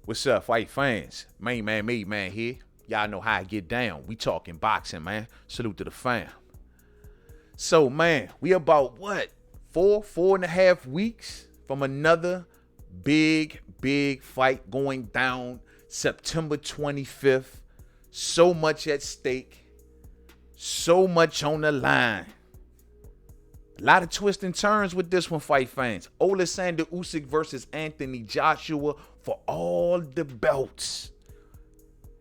What's up, fight fans? Mainman Mademan here. Y'all know how I get down. We talking boxing, man. Salute to the fam. So, man, we about what? 4.5 weeks from another big fight going down September 25th. So much at stake. So much on the line. A lot of twists and turns with this one, fight fans. Oleksandr Usyk versus Anthony Joshua for all the belts.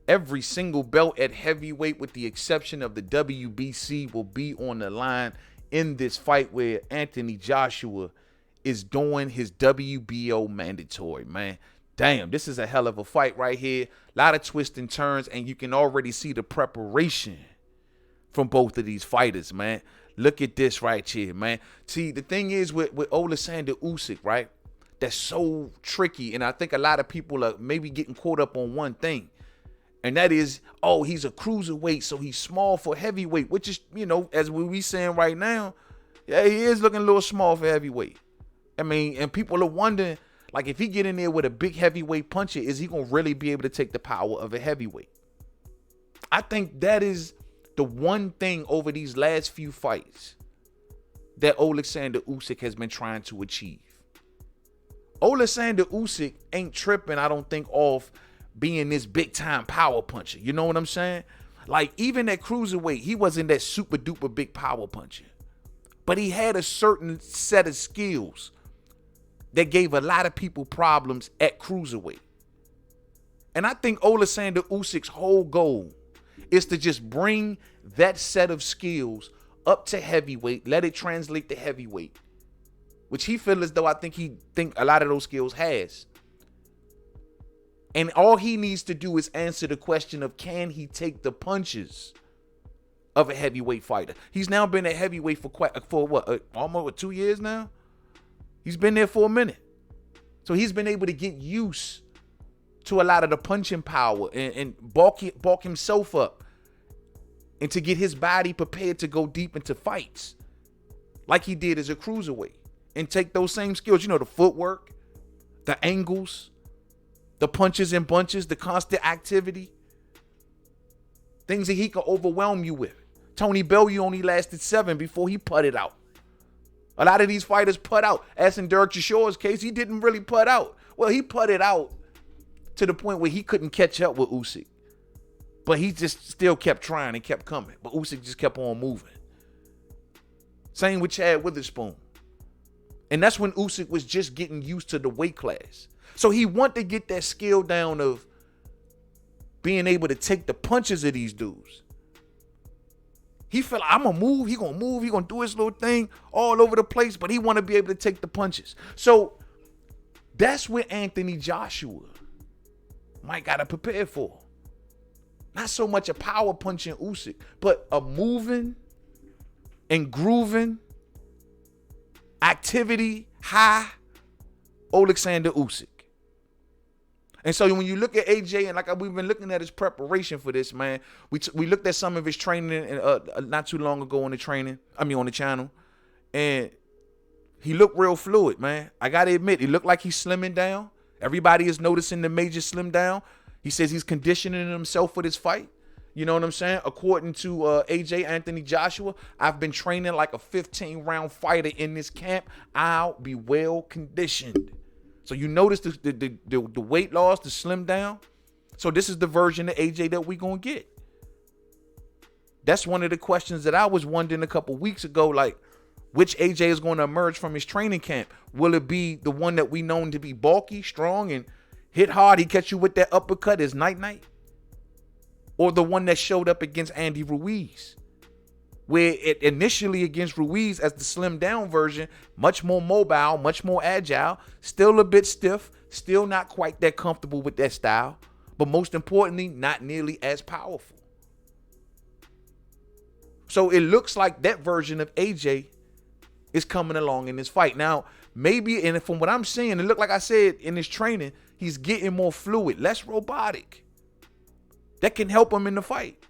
Every single belt at heavyweight with the exception of the WBC will be on the line in this fight where Anthony Joshua is doing his WBO mandatory, man. Damn, this is a hell of a fight right here. A lot of twists and turns, and you can already see the preparation from both of these fighters, man. Look at this right here, man. See, the thing is with Oleksandr Usyk, right? That's so tricky, and I think a lot of people are maybe getting caught up on one thing, and that is, oh, he's a cruiserweight, so he's small for heavyweight, which is, you know, as we saying right now, yeah, he is looking a little small for heavyweight. I mean, and people are wondering, like, if he get in there with a big heavyweight puncher, is he going to really be able to take the power of a heavyweight? I think that is the one thing over these last few fights that Oleksandr Usyk has been trying to achieve. Oleksandr Usyk ain't tripping, I don't think, off being this big-time power puncher. You know what I'm saying? Like, even at cruiserweight, he wasn't that super-duper big power puncher. But he had a certain set of skills that gave a lot of people problems at cruiserweight. And I think Oleksandr Usyk's whole goal is to just bring that set of skills up to heavyweight, let it translate to heavyweight, which he feels as though I think a lot of those skills has. And all he needs to do is answer the question of, can he take the punches of a heavyweight fighter? He's now been at heavyweight for almost 2 years now. He's been there for a minute. So he's been able to get used to a lot of the punching power and bulk himself up, and to get his body prepared to go deep into fights like he did as a cruiserweight, and take those same skills, you know, the footwork, the angles, the punches and bunches, the constant activity, things that he could overwhelm you with. Tony Bellew only lasted 7 before he putted out. A lot of these fighters put out. As in Derek Chishore's case, he didn't really put out. Well, he putted out to the point where he couldn't catch up with Usyk. But he just still kept trying and kept coming. But Usyk just kept on moving. Same with Chad Witherspoon. And that's when Usyk was just getting used to the weight class. So he wanted to get that skill down of being able to take the punches of these dudes. He felt like, I'm going to move. He going to do his little thing all over the place. But he want to be able to take the punches. So that's what Anthony Joshua might got to prepare for. Not so much a power punching Usyk, but a moving and grooving, activity high Oleksandr Usyk. And so when you look at AJ, and like we've been looking at his preparation for this, man, we looked at some of his training not too long ago on the channel, and he looked real fluid, man. I gotta admit, he looked like he's slimming down. Everybody is noticing the major slim down. He says he's conditioning himself for this fight. You know what I'm saying? According to AJ Anthony Joshua, I've been training like a 15-round fighter in this camp. I'll be well conditioned. So you notice the weight loss, the slim down. So this is the version of AJ that we're going to get. That's one of the questions that I was wondering a couple weeks ago, like, which AJ is going to emerge from his training camp? Will it be the one that we known to be bulky, strong, and hit hard? He catch you with that uppercut is night-night? Or the one that showed up against Andy Ruiz, where it initially against Ruiz as the slim down version, much more mobile, much more agile, still a bit stiff, still not quite that comfortable with that style, but most importantly, not nearly as powerful. So it looks like that version of AJ is coming along in this fight. Now, maybe, and from what I'm seeing, it looked like I said in his training, he's getting more fluid, less robotic. That can help him in the fight.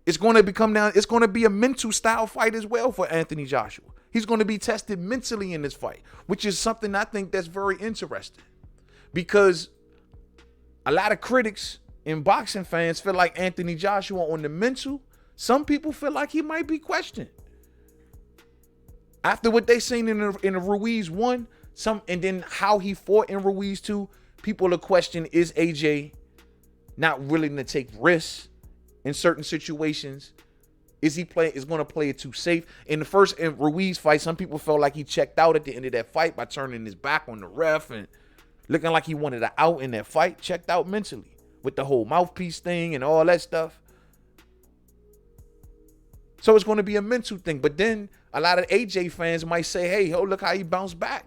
It's going to be a mental style fight as well for Anthony Joshua. He's going to be tested mentally in this fight, which is something I think that's very interesting. Because A lot of critics and boxing fans feel like Anthony Joshua on the mental. Some people feel like he might be questioned. After what they seen in the Ruiz 1, and then how he fought in Ruiz 2, people are questioning, is AJ not willing to take risks in certain situations? Is going to play it too safe? In the first Ruiz fight, some people felt like he checked out at the end of that fight by turning his back on the ref and looking like he wanted to out in that fight. Checked out mentally with the whole mouthpiece thing and all that stuff. So it's going to be a mental thing. But then a lot of AJ fans might say, hey, look how he bounced back.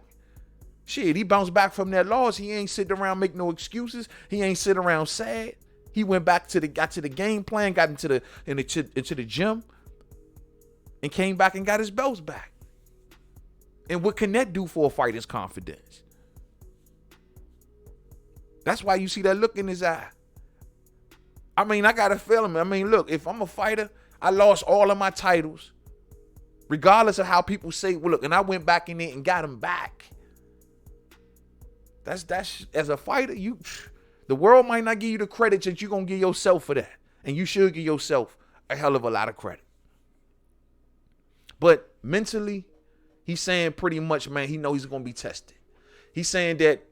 Shit, he bounced back from that loss. He ain't sitting around making no excuses. He ain't sitting around sad. He went back got to the game plan, got into the gym, and came back and got his belts back. And what can that do for a fighter's confidence? That's why you see that look in his eye. I mean, I got to feel him. I mean, look, if I'm a fighter, I lost all of my titles, regardless of how people say, well, look, and I went back in there and got him back. That's as a fighter, the world might not give you the credit that you're going to give yourself for that. And you should give yourself a hell of a lot of credit. But mentally, he's saying pretty much, man, he knows he's going to be tested. He's saying that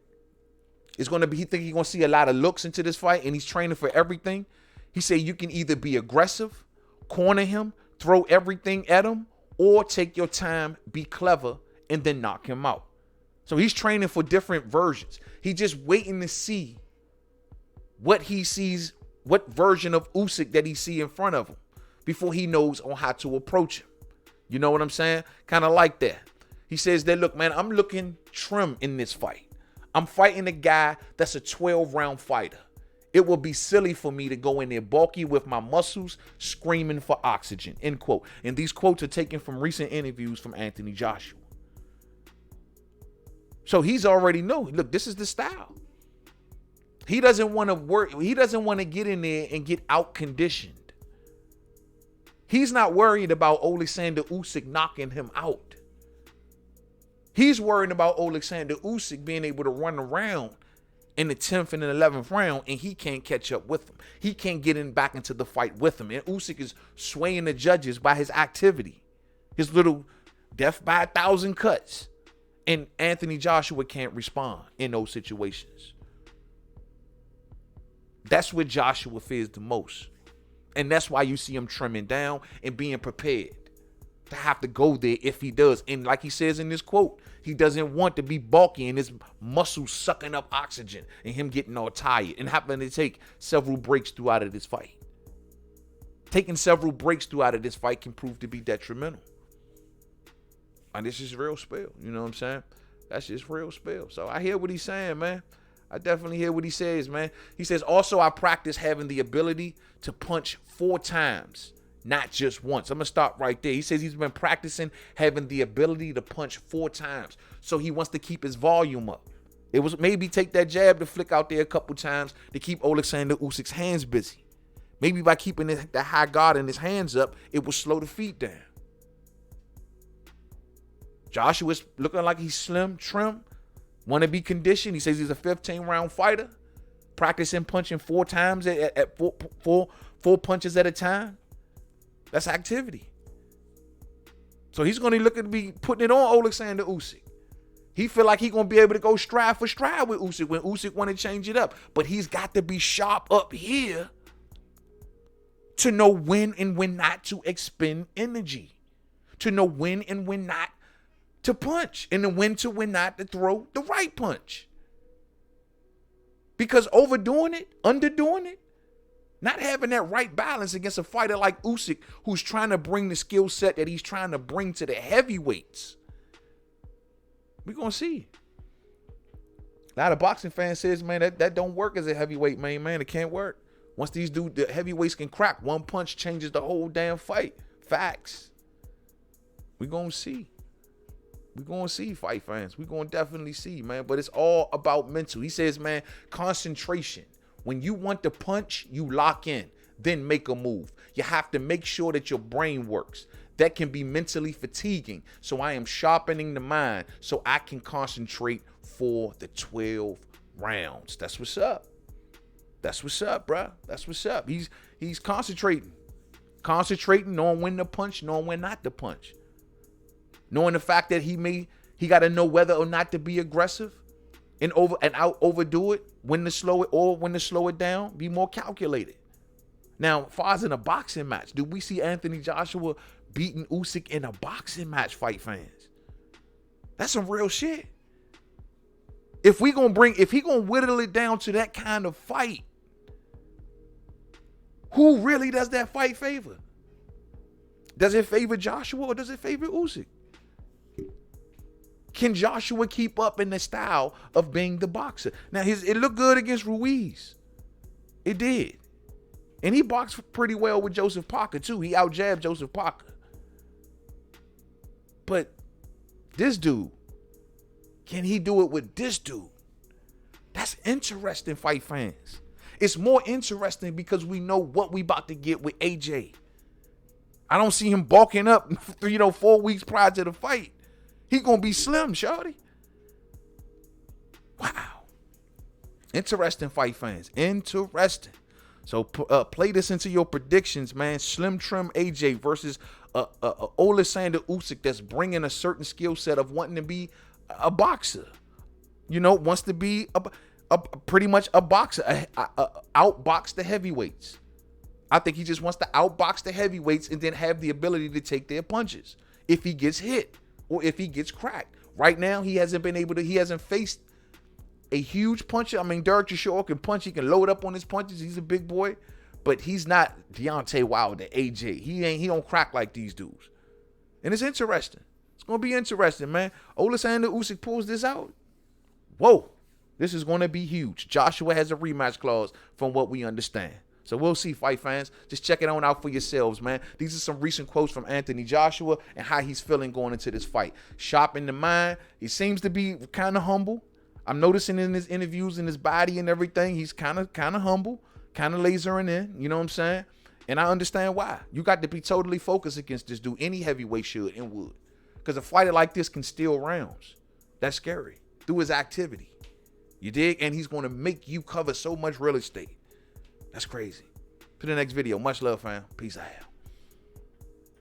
he think he's going to see a lot of looks into this fight, and he's training for everything. He said you can either be aggressive, corner him, throw everything at him, or take your time, be clever, and then knock him out. So he's training for different versions. He's just waiting to see what he sees, what version of Usyk that he see in front of him before he knows on how to approach him. You know what I'm saying? Kind of like that. He says that, look, man, I'm looking trim in this fight. I'm fighting a guy that's a 12-round fighter. It will be silly for me to go in there bulky with my muscles screaming for oxygen, end quote. And these quotes are taken from recent interviews from Anthony Joshua. So he's already know, look, this is the style. He doesn't want to work. He doesn't want to get in there and get out conditioned. He's not worried about Oleksandr Usyk knocking him out. He's worried about Oleksandr Usyk being able to run around in the 10th and the 11th round, and he can't catch up with him. He can't get back into the fight with him. And Usyk is swaying the judges by his activity, his little death by 1,000 cuts. And Anthony Joshua can't respond in those situations. That's what Joshua fears the most. And that's why you see him trimming down and being prepared to have to go there if he does. And like he says in this quote, he doesn't want to be bulky and his muscles sucking up oxygen and him getting all tired and having to take several breaks throughout of this fight. Taking several breaks throughout of this fight can prove to be detrimental. And this is real spill. You know what I'm saying? That's just real spill. So I hear what he's saying, man. I definitely hear what he says, man. He says, also, I practice having the ability to punch 4 times, not just once. I'm going to stop right there. He says he's been practicing having the ability to punch 4 times. So he wants to keep his volume up. It was maybe take that jab to flick out there a couple times to keep Oleksandr Usyk's hands busy. Maybe by keeping the high guard in his hands up, it will slow the feet down. Joshua's looking like he's slim, trim, want to be conditioned. He says he's a 15-round fighter, practicing punching 4 times at four punches at a time. That's activity. So he's going to look at be putting it on Oleksandr Usyk. He feel like he's going to be able to go stride for stride with Usyk when Usyk want to change it up. But he's got to be sharp up here to know when and when not to expend energy, to know when and when not to punch, and then when not to throw the right punch. Because overdoing it, underdoing it, not having that right balance against a fighter like Usyk, who's trying to bring the skill set that he's trying to bring to the heavyweights, we're going to see. A lot of boxing fans says, man, that don't work as a heavyweight, man. It can't work. Once these dudes, the heavyweights can crack, one punch changes the whole damn fight. Facts. We're going to see. We're going to see, fight fans. We're going to definitely see, man. But it's all about mental. He says, man, concentration. When you want to punch, you lock in, then make a move. You have to make sure that your brain works. That can be mentally fatiguing. So I am sharpening the mind so I can concentrate for the 12 rounds. That's what's up. That's what's up, bro. That's what's up. He's concentrating on when to punch, knowing when not to punch, knowing the fact that he got to know whether or not to be aggressive and overdo it, when to slow it or when to slow it down. Be more calculated. Now, as far as in a boxing match, do we see Anthony Joshua beating Usyk in a boxing match, fight fans? That's some real shit. If he gonna whittle it down to that kind of fight, who really does that fight favor? Does it favor Joshua or does it favor Usyk? Can Joshua keep up in the style of being the boxer? Now, it looked good against Ruiz. It did. And he boxed pretty well with Joseph Parker, too. He out-jabbed Joseph Parker. But this dude, can he do it with this dude? That's interesting, fight fans. It's more interesting because we know what we about to get with AJ. I don't see him bulking up, 4 weeks prior to the fight. He gonna be slim, shorty. Wow. Interesting, fight fans. Interesting. So play this into your predictions, man. Slim Trim AJ versus Oleksandr Usyk that's bringing a certain skill set of wanting to be a boxer. Wants to be pretty much a boxer, outbox the heavyweights. I think he just wants to outbox the heavyweights and then have the ability to take their punches if he gets hit or if he gets cracked. Right now, he hasn't faced a huge puncher. I mean, Derek Chisora can punch. He can load up on his punches. He's a big boy, but he's not Deontay Wilder, AJ. He don't crack like these dudes. And it's interesting. It's going to be interesting, man. Oleksandr Usyk pulls this out. Whoa. This is going to be huge. Joshua has a rematch clause from what we understand. So we'll see, fight fans. Just check it on out for yourselves, man. These are some recent quotes from Anthony Joshua and how he's feeling going into this fight. Sharp in the mind. He seems to be kind of humble. I'm noticing in his interviews and his body and everything, he's kind of humble, kind of lasering in. You know what I'm saying? And I understand why. You got to be totally focused against this dude. Any heavyweight should and would. Because a fighter like this can steal rounds. That's scary. Through his activity. You dig? And he's going to make you cover so much real estate. That's crazy. To the next video. Much love, fam. Peace out.